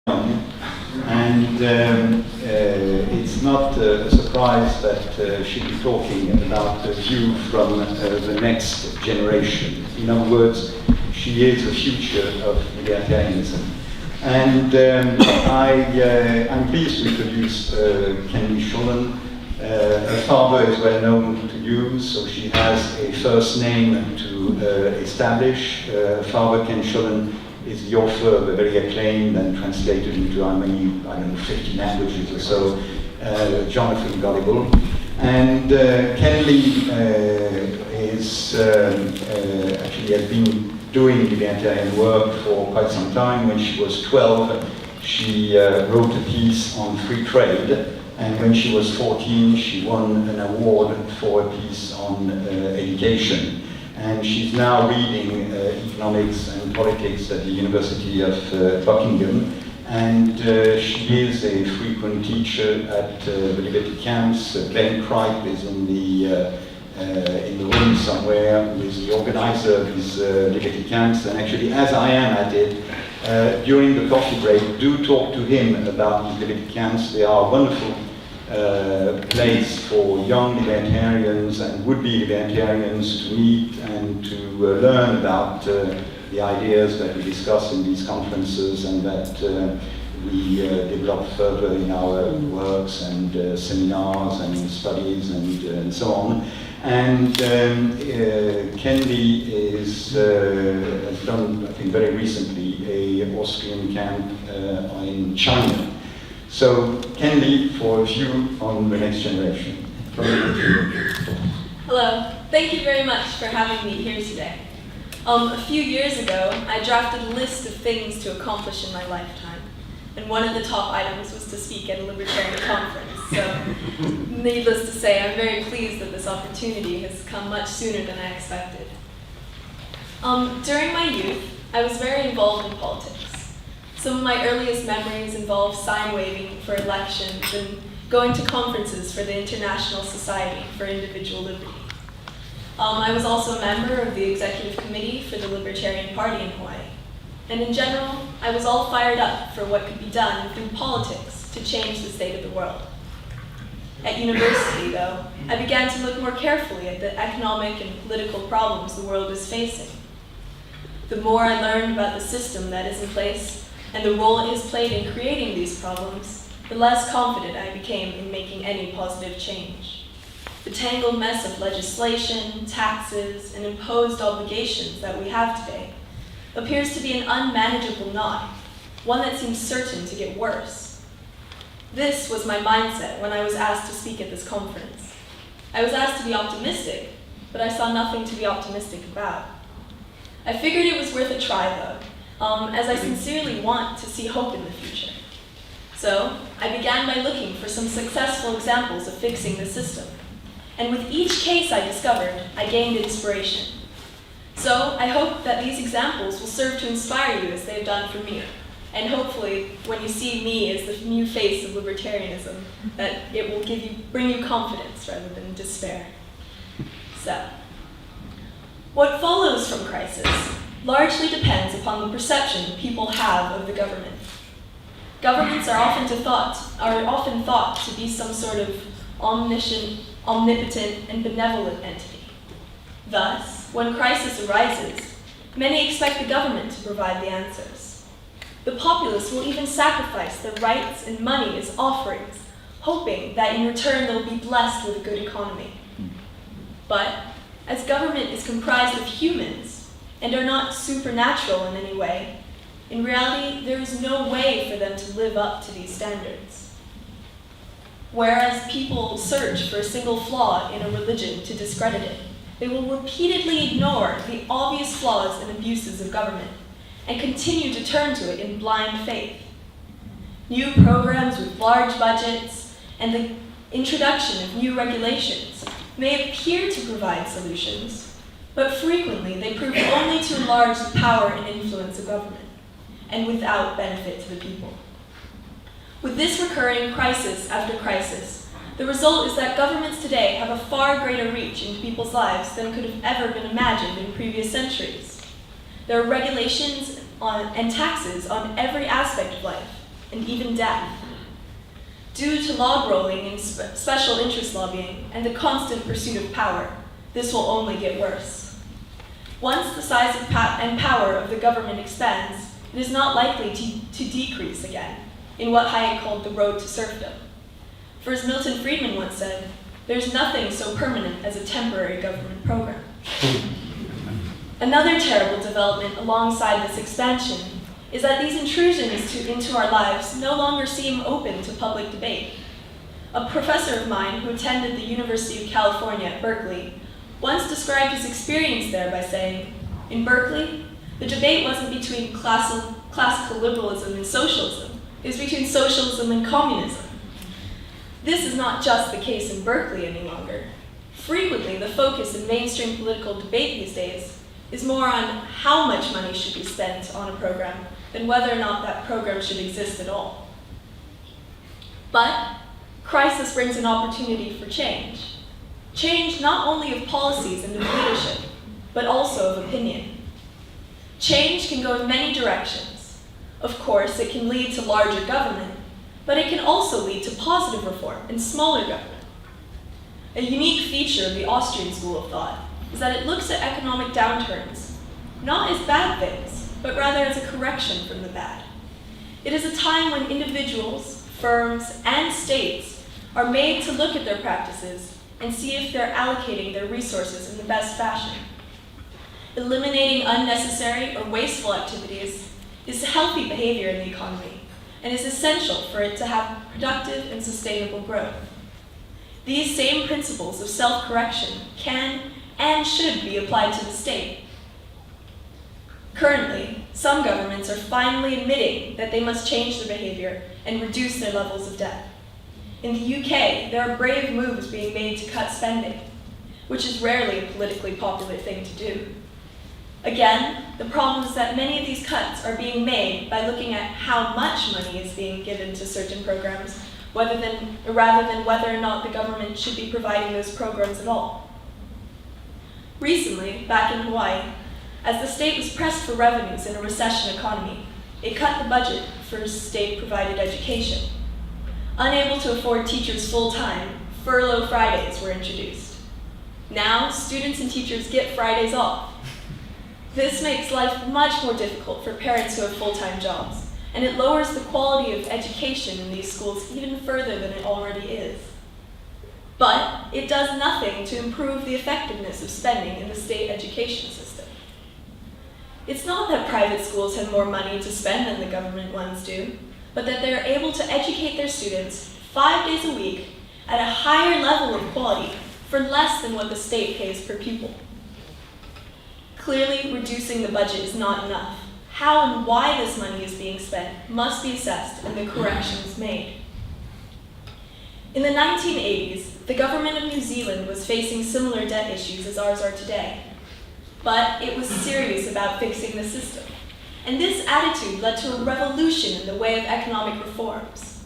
And it's not a surprise that she'll be talking about a view from the next generation. In other words, she is the future of libertarianism. And I'm pleased to introduce Kenli Schoolland. Her father is well known to you, so she has a first name to establish. Father Ken Schoolland is the author of a very acclaimed and translated into how many, I don't know, 50 languages or so, Jonathan Gullible. And Kenli actually has been doing libertarian work for quite some time. When she was 12, she wrote a piece on free trade, and when she was 14, she won an award for a piece on education. And she's now reading economics and politics at the University of Buckingham. And she is a frequent teacher at the Liberty camps. Glenn Cripe is in the room somewhere, who is the organizer of these Liberty camps. And actually, as I am at it, during the coffee break, do talk to him about these Liberty camps. They are wonderful place for young libertarians and would-be libertarians to meet and to learn about the ideas that we discuss in these conferences and that we develop further in our works and seminars and studies and so on. And Kenli has done, I think very recently, an Austrian camp in China. So, Kenli, for a view on the next generation. Hello. Thank you very much for having me here today. A few years ago, I drafted a list of things to accomplish in my lifetime. And one of the top items was to speak at a Libertarian conference. So, needless to say, I'm very pleased that this opportunity has come much sooner than I expected. During my youth, I was very involved in politics. Some of my earliest memories involve sign waving for elections and going to conferences for the International Society for Individual Liberty. I was also a member of the executive committee for the Libertarian Party in Hawaii. And in general, I was all fired up for what could be done through politics to change the state of the world. At university, though, I began to look more carefully at the economic and political problems the world is facing. The more I learned about the system that is in place and the role it has played in creating these problems, the less confident I became in making any positive change. The tangled mess of legislation, taxes, and imposed obligations that we have today appears to be an unmanageable knot, one that seems certain to get worse. This was my mindset when I was asked to speak at this conference. I was asked to be optimistic, but I saw nothing to be optimistic about. I figured it was worth a try, though, as I sincerely want to see hope in the future. So, I began by looking for some successful examples of fixing the system. And with each case I discovered, I gained inspiration. So, I hope that these examples will serve to inspire you as they've done for me. And hopefully, when you see me as the new face of libertarianism, that it will bring you confidence rather than despair. So, what follows from crisis largely depends upon the perception people have of the government. Governments are often thought to be some sort of omniscient, omnipotent, and benevolent entity. Thus, when crisis arises, many expect the government to provide the answers. The populace will even sacrifice their rights and money as offerings, hoping that in return they'll be blessed with a good economy. But, as government is comprised of humans, and are not supernatural in any way, in reality, there is no way for them to live up to these standards. Whereas people search for a single flaw in a religion to discredit it, they will repeatedly ignore the obvious flaws and abuses of government and continue to turn to it in blind faith. New programs with large budgets and the introduction of new regulations may appear to provide solutions, but frequently they prove only to enlarge the power and influence of government, and without benefit to the people. With this recurring crisis after crisis, the result is that governments today have a far greater reach into people's lives than could have ever been imagined in previous centuries. There are regulations and taxes on every aspect of life, and even death. Due to log rolling and special interest lobbying and the constant pursuit of power, this will only get worse. Once the size and power of the government expands, it is not likely to decrease again, in what Hayek called the road to serfdom. For as Milton Friedman once said, there's nothing so permanent as a temporary government program. Another terrible development alongside this expansion is that these intrusions into our lives no longer seem open to public debate. A professor of mine who attended the University of California at Berkeley once described his experience there by saying, in Berkeley, the debate wasn't between classical liberalism and socialism, it was between socialism and communism. This is not just the case in Berkeley any longer. Frequently, the focus in mainstream political debate these days is more on how much money should be spent on a program than whether or not that program should exist at all. But crisis brings an opportunity for change. Change not only of policies and of leadership, but also of opinion. Change can go in many directions. Of course, it can lead to larger government, but it can also lead to positive reform and smaller government. A unique feature of the Austrian school of thought is that it looks at economic downturns not as bad things, but rather as a correction from the bad. It is a time when individuals, firms, and states are made to look at their practices and see if they're allocating their resources in the best fashion. Eliminating unnecessary or wasteful activities is healthy behavior in the economy and is essential for it to have productive and sustainable growth. These same principles of self-correction can and should be applied to the state. Currently, some governments are finally admitting that they must change their behavior and reduce their levels of debt. In the UK, there are brave moves being made to cut spending, which is rarely a politically popular thing to do. Again, the problem is that many of these cuts are being made by looking at how much money is being given to certain programs, rather than whether or not the government should be providing those programs at all. Recently, back in Hawaii, as the state was pressed for revenues in a recession economy, it cut the budget for state-provided education. Unable to afford teachers full-time, furlough Fridays were introduced. Now, students and teachers get Fridays off. This makes life much more difficult for parents who have full-time jobs, and it lowers the quality of education in these schools even further than it already is. But it does nothing to improve the effectiveness of spending in the state education system. It's not that private schools have more money to spend than the government ones do, but that they're able to educate their students 5 days a week at a higher level of quality for less than what the state pays per pupil. Clearly, reducing the budget is not enough. How and why this money is being spent must be assessed and the corrections made. In the 1980s, the government of New Zealand was facing similar debt issues as ours are today. But it was serious about fixing the system. And this attitude led to a revolution in the way of economic reforms.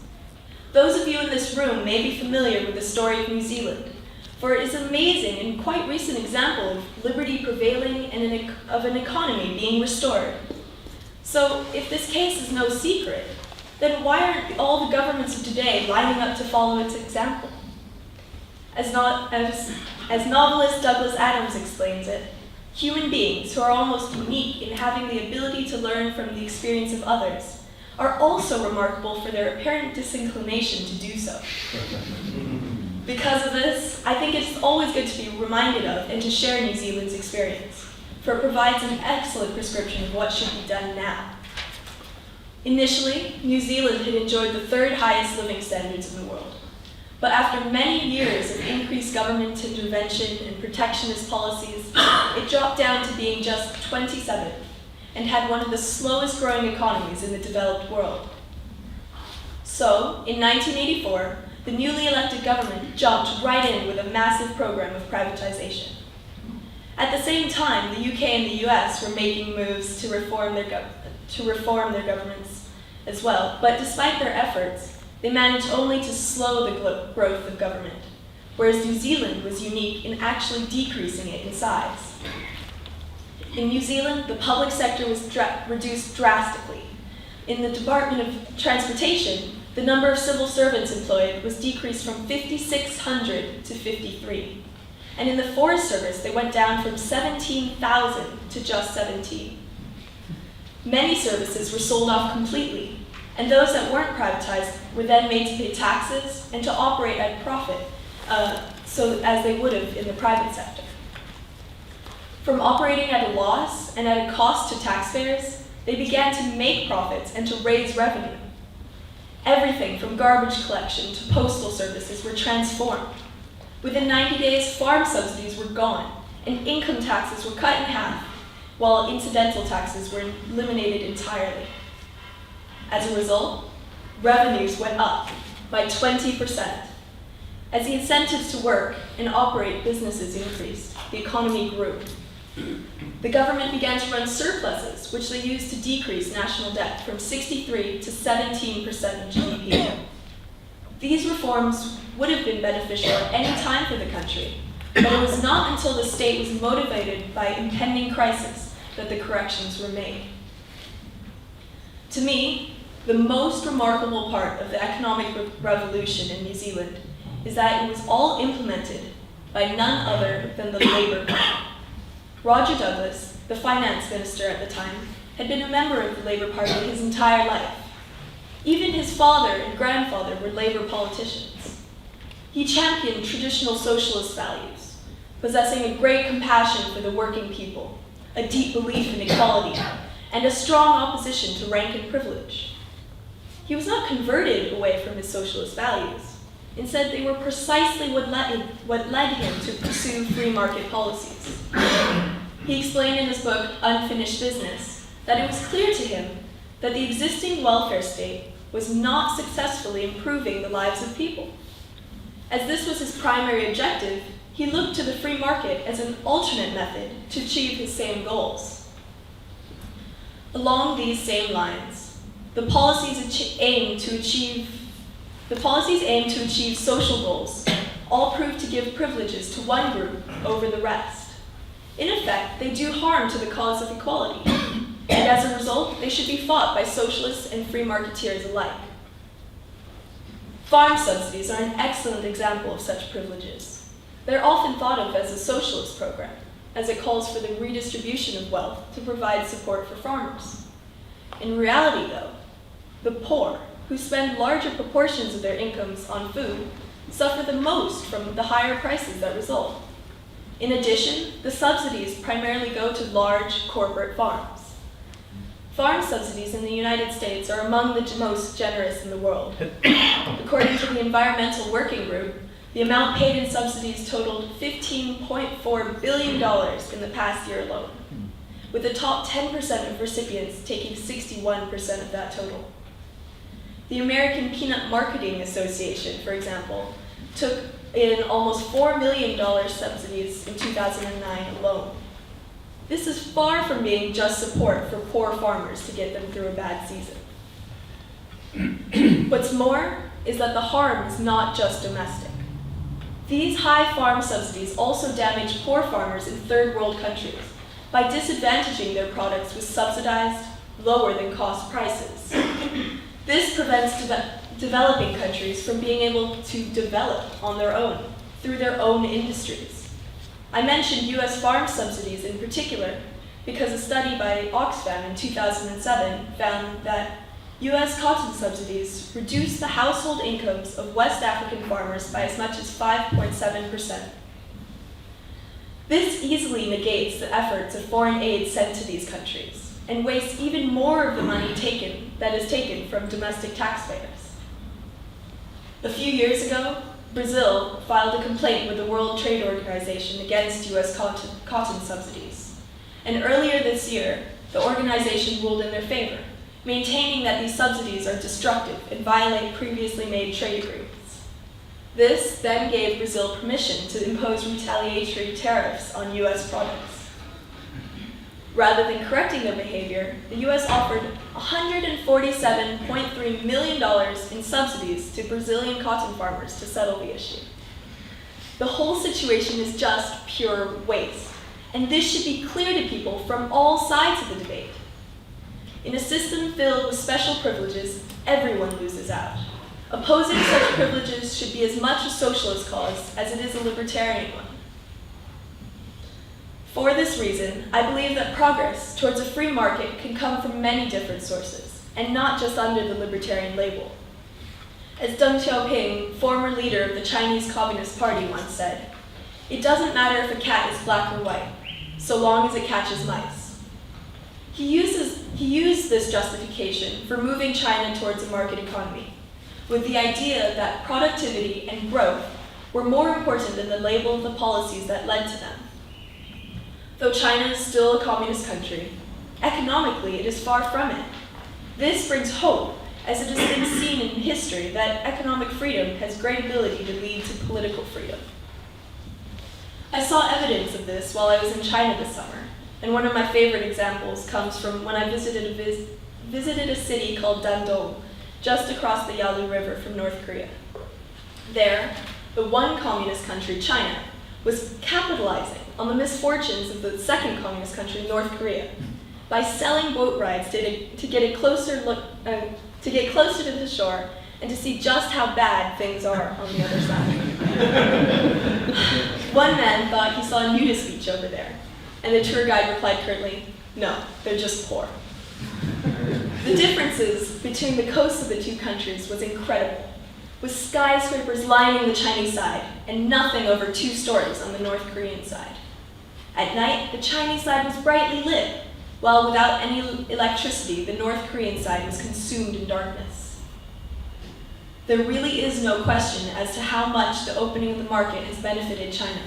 Those of you in this room may be familiar with the story of New Zealand, for it is an amazing and quite recent example of liberty prevailing and of an economy being restored. So if this case is no secret, then why aren't all the governments of today lining up to follow its example? As novelist Douglas Adams explains it, human beings who are almost unique in having the ability to learn from the experience of others are also remarkable for their apparent disinclination to do so. Because of this, I think it's always good to be reminded of and to share New Zealand's experience, for it provides an excellent prescription of what should be done now. Initially, New Zealand had enjoyed the third highest living standards in the world. But after many years of increased government intervention and protectionist policies, it dropped down to being just 27th and had one of the slowest growing economies in the developed world. So, in 1984, the newly elected government jumped right in with a massive program of privatization. At the same time, the UK and the US were making moves to reform their governments as well, but despite their efforts, they managed only to slow the growth of government, whereas New Zealand was unique in actually decreasing it in size. In New Zealand, the public sector was reduced drastically. In the Department of Transportation, the number of civil servants employed was decreased from 5,600 to 53. And in the Forest Service, they went down from 17,000 to just 17. Many services were sold off completely, and those that weren't privatized were then made to pay taxes and to operate at profit, so as they would have in the private sector. From operating at a loss and at a cost to taxpayers, they began to make profits and to raise revenue. Everything from garbage collection to postal services were transformed. Within 90 days, farm subsidies were gone, and income taxes were cut in half, while incidental taxes were eliminated entirely. As a result, revenues went up by 20%. As the incentives to work and operate businesses increased, the economy grew. The government began to run surpluses, which they used to decrease national debt from 63 to 17% of GDP. These reforms would have been beneficial at any time for the country, but it was not until the state was motivated by impending crisis that the corrections were made. To me, the most remarkable part of the economic revolution in New Zealand is that it was all implemented by none other than the Labour Party. Roger Douglas, the finance minister at the time, had been a member of the Labour Party his entire life. Even his father and grandfather were Labour politicians. He championed traditional socialist values, possessing a great compassion for the working people, a deep belief in equality, and a strong opposition to rank and privilege. He was not converted away from his socialist values. Instead, they were precisely what led him to pursue free market policies. He explained in his book, Unfinished Business, that it was clear to him that the existing welfare state was not successfully improving the lives of people. As this was his primary objective, he looked to the free market as an alternate method to achieve his same goals. Along these same lines, the policies aim to achieve social goals all prove to give privileges to one group over the rest. In effect, they do harm to the cause of equality, and as a result, they should be fought by socialists and free marketeers alike. Farm subsidies are an excellent example of such privileges. They're often thought of as a socialist program, as it calls for the redistribution of wealth to provide support for farmers. In reality, though, the poor, who spend larger proportions of their incomes on food, suffer the most from the higher prices that result. In addition, the subsidies primarily go to large corporate farms. Farm subsidies in the United States are among the most generous in the world. According to the Environmental Working Group, the amount paid in subsidies totaled $15.4 billion in the past year alone, with the top 10% of recipients taking 61% of that total. The American Peanut Marketing Association, for example, took in almost $4 million subsidies in 2009 alone. This is far from being just support for poor farmers to get them through a bad season. What's more is that the harm is not just domestic. These high farm subsidies also damage poor farmers in third world countries by disadvantaging their products with subsidized, lower than cost prices. This prevents developing countries from being able to develop on their own, through their own industries. I mentioned US farm subsidies in particular because a study by Oxfam in 2007 found that US cotton subsidies reduced the household incomes of West African farmers by as much as 5.7%. This easily negates the efforts of foreign aid sent to these countries and wastes even more of the money that is taken from domestic taxpayers. A few years ago, Brazil filed a complaint with the World Trade Organization against US cotton subsidies. And earlier this year, the organization ruled in their favor, maintaining that these subsidies are destructive and violate previously made trade agreements. This then gave Brazil permission to impose retaliatory tariffs on US products. Rather than correcting their behavior, the US offered $147.3 million in subsidies to Brazilian cotton farmers to settle the issue. The whole situation is just pure waste, and this should be clear to people from all sides of the debate. In a system filled with special privileges, everyone loses out. Opposing such privileges should be as much a socialist cause as it is a libertarian one. For this reason, I believe that progress towards a free market can come from many different sources, and not just under the libertarian label. As Deng Xiaoping, former leader of the Chinese Communist Party, once said, "It doesn't matter if a cat is black or white, so long as it catches mice." He used this justification for moving China towards a market economy, with the idea that productivity and growth were more important than the label of the policies that led to them. Though China is still a communist country, economically it is far from it. This brings hope, as it has been seen in history that economic freedom has great ability to lead to political freedom. I saw evidence of this while I was in China this summer, and one of my favorite examples comes from when I visited a city called Dandong, just across the Yalu River from North Korea. There, the one communist country, China, was capitalizing on the misfortunes of the second communist country, North Korea, by selling boat rides to get closer to the shore and to see just how bad things are on the other side. One man thought he saw a nudist beach over there, and the tour guide replied curtly, "No, they're just poor." The differences between the coasts of the two countries was incredible, with skyscrapers lining the Chinese side and nothing over 2 stories on the North Korean side. At night, the Chinese side was brightly lit, while without any electricity, the North Korean side was consumed in darkness. There really is no question as to how much the opening of the market has benefited China.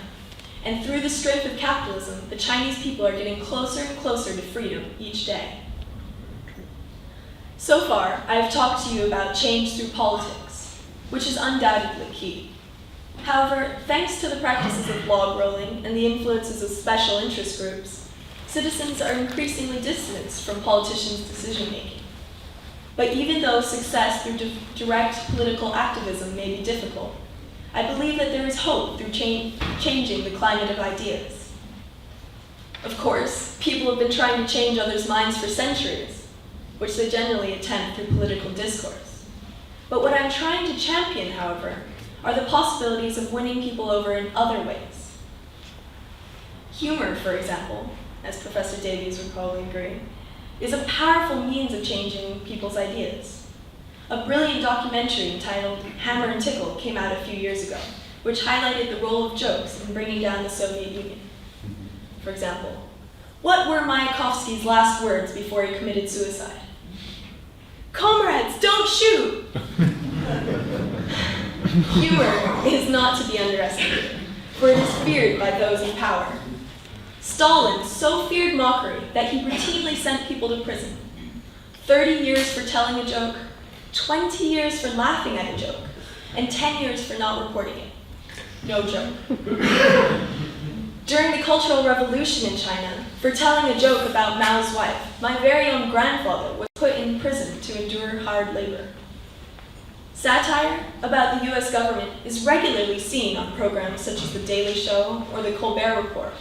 And through the strength of capitalism, the Chinese people are getting closer and closer to freedom each day. So far, I have talked to you about change through politics, which is undoubtedly key. However, thanks to the practices of log rolling and the influences of special interest groups, citizens are increasingly distanced from politicians' decision-making. But even though success through direct political activism may be difficult, I believe that there is hope through changing the climate of ideas. Of course, people have been trying to change others' minds for centuries, which they generally attempt through political discourse. But what I'm trying to champion, however, are the possibilities of winning people over in other ways. Humor, for example, as Professor Davies would probably agree, is a powerful means of changing people's ideas. A brilliant documentary entitled Hammer and Tickle came out a few years ago, which highlighted the role of jokes in bringing down the Soviet Union. For example, what were Mayakovsky's last words before he committed suicide? "Comrades, don't shoot!" Humor is not to be underestimated, for it is feared by those in power. Stalin so feared mockery that he routinely sent people to prison. 30 years for telling a joke, 20 years for laughing at a joke, and 10 years for not reporting it. No joke. During the Cultural Revolution in China, for telling a joke about Mao's wife, my very own grandfather was put in prison to endure hard labor. Satire about the US government is regularly seen on programs such as The Daily Show or The Colbert Report.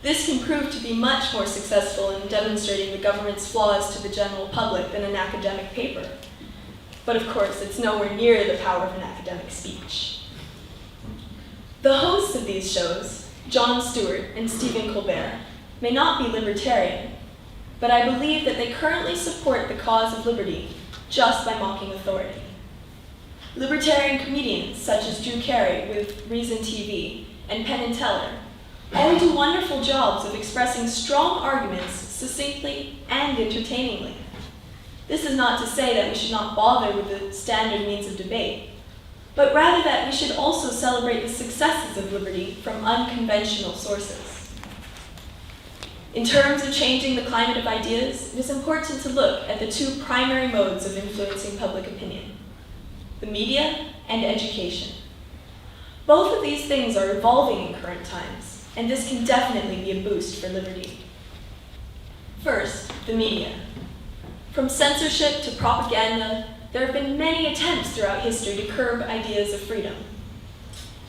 This can prove to be much more successful in demonstrating the government's flaws to the general public than an academic paper. But of course, it's nowhere near the power of an academic speech. The hosts of these shows, Jon Stewart and Stephen Colbert, may not be libertarian, but I believe that they currently support the cause of liberty just by mocking authority. Libertarian comedians such as Drew Carey with Reason TV and Penn and Teller all do wonderful jobs of expressing strong arguments succinctly and entertainingly. This is not to say that we should not bother with the standard means of debate, but rather that we should also celebrate the successes of liberty from unconventional sources. In terms of changing the climate of ideas, it is important to look at the 2 primary modes of influencing public opinion: the media and education. Both of these things are evolving in current times, and this can definitely be a boost for liberty. First, the media. From censorship to propaganda, there have been many attempts throughout history to curb ideas of freedom.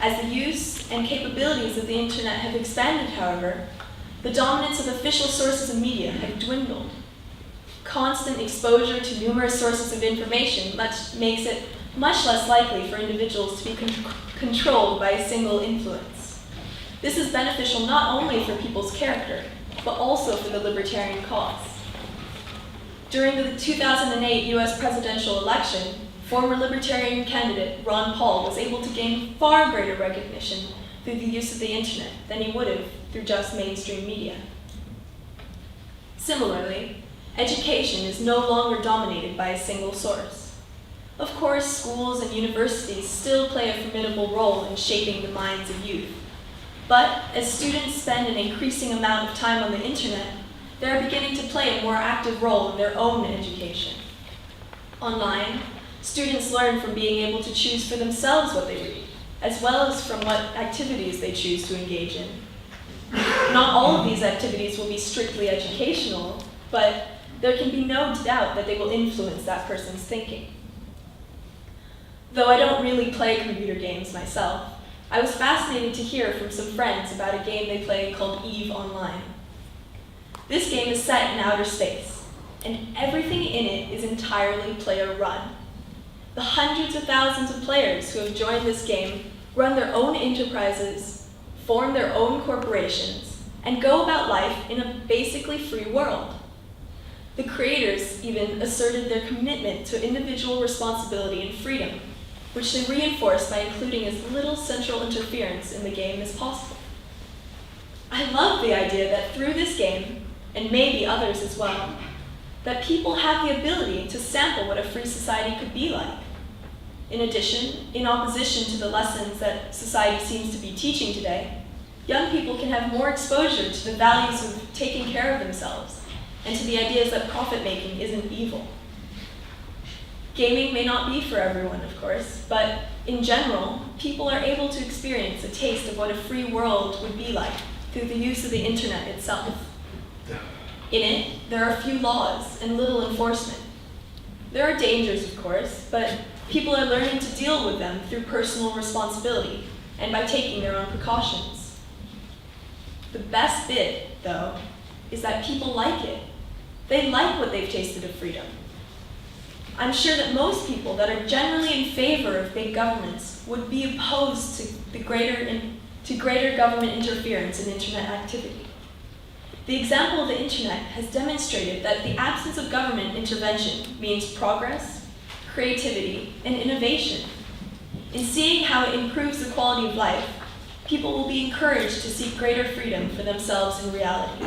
As the use and capabilities of the internet have expanded, however, the dominance of official sources of media have dwindled. constant exposure to numerous sources of information makes it much less likely for individuals to be controlled by a single influence. This is beneficial not only for people's character, but also for the libertarian cause. During the 2008 US presidential election, former Libertarian candidate Ron Paul was able to gain far greater recognition through the use of the internet than he would have through just mainstream media. Similarly, education is no longer dominated by a single source. Of course, schools and universities still play a formidable role in shaping the minds of youth. But as students spend an increasing amount of time on the internet, they are beginning to play a more active role in their own education. Online, students learn from being able to choose for themselves what they read, as well as from what activities they choose to engage in. Not all of these activities will be strictly educational, but there can be no doubt that they will influence that person's thinking. Though I don't really play computer games myself, I was fascinated to hear from some friends about a game they play called EVE Online. This game is set in outer space, and everything in it is entirely player-run. The hundreds of thousands of players who have joined this game run their own enterprises, form their own corporations, and go about life in a basically free world. The creators even asserted their commitment to individual responsibility and freedom, which they reinforced by including as little central interference in the game as possible. I love the idea that through this game, and maybe others as well, that people have the ability to sample what a free society could be like. In addition, in opposition to the lessons that society seems to be teaching today, young people can have more exposure to the values of taking care of themselves and to the ideas that profit-making isn't evil. Gaming may not be for everyone, of course, but in general, people are able to experience a taste of what a free world would be like through the use of the internet itself. In it, there are few laws and little enforcement. There are dangers, of course, but people are learning to deal with them through personal responsibility and by taking their own precautions. The best bit, though, is that people like it. They like what they've tasted of freedom. I'm sure that most people that are generally in favor of big governments would be opposed to greater government interference in internet activity. The example of the internet has demonstrated that the absence of government intervention means progress, creativity, and innovation. In seeing how it improves the quality of life, people will be encouraged to seek greater freedom for themselves in reality.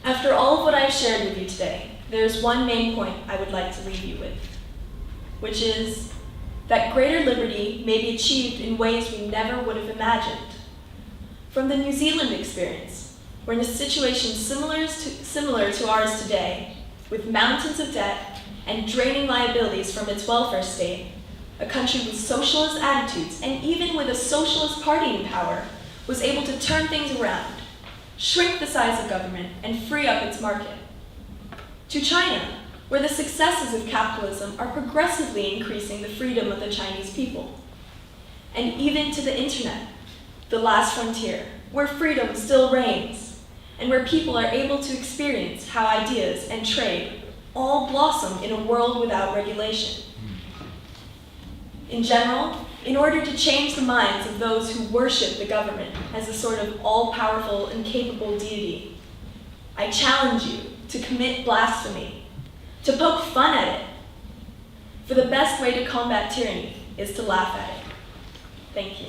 After all of what I've shared with you today, there's one main point I would like to leave you with, which is that greater liberty may be achieved in ways we never would have imagined. From the New Zealand experience, where in a situation similar to ours today, with mountains of debt and draining liabilities from its welfare state, a country with socialist attitudes and even with a socialist party in power was able to turn things around, shrink the size of government, and free up its market. To China, where the successes of capitalism are progressively increasing the freedom of the Chinese people. And even to the internet, the last frontier, where freedom still reigns, and where people are able to experience how ideas and trade all blossom in a world without regulation. In general, in order to change the minds of those who worship the government as a sort of all-powerful and capable deity, I challenge you to commit blasphemy, to poke fun at it. For the best way to combat tyranny is to laugh at it. Thank you.